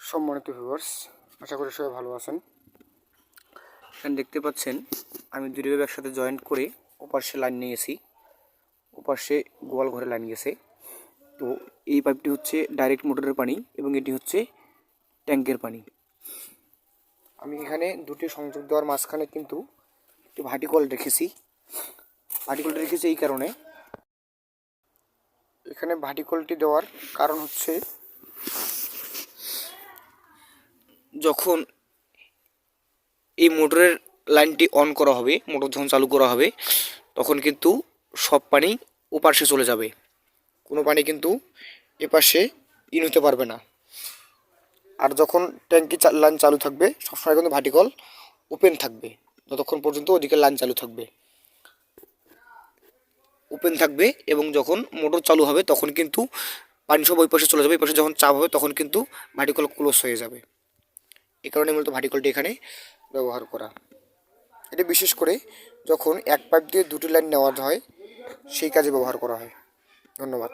সম্মানিত ভিউয়ার্স, আশা করি সবাই ভালো আছেন। এখানে দেখতে পাচ্ছেন আমি দুটো পাইপ একসাথে জয়েন্ট করে ওপাশে লাইন নিয়েছি, ওপাশে গোয়াল ঘরে লাইন গেছে। তো এই পাইপটি হচ্ছে ডাইরেক্ট মোটরের পানি এবং এটি হচ্ছে ট্যাঙ্কের পানি। আমি এখানে দুটি সংযোগ দেওয়ার মাঝখানে কিন্তু একটি ভার্টিকল রেখেছি। ভার্টিকলটি রেখেছি এই কারণে, এখানে ভার্টিকলটি দেওয়ার কারণ হচ্ছে যখন এই মোটরের লাইনটি অন করা হবে, মোটর যখন চালু করা হবে, তখন কিন্তু সব পানি ওপাশে চলে যাবে, কোনো পানি কিন্তু এপাশে হতে পারবে না। আর যখন ট্যাঙ্কি লাইন চালু থাকবে সবসময় কিন্তু ভার্টিকল ওপেন থাকবে, যতক্ষণ পর্যন্ত ওদিকে লাইন চালু থাকবে ওপেন থাকবে। এবং যখন মোটর চালু হবে তখন কিন্তু পানি সব ওই পাশে চলে যাবে, এই পাশে যখন চাপ হবে তখন কিন্তু ভার্টিকল ক্লোজ হয়ে যাবে। এই কারণে মূলত ভার্টিকলটি এখানে ব্যবহার করা। এটি বিশেষ করে যখন এক পাইপ দিয়ে দুটি লাইন নেওয়া হয় সেই কাজে ব্যবহার করা হয়। ধন্যবাদ।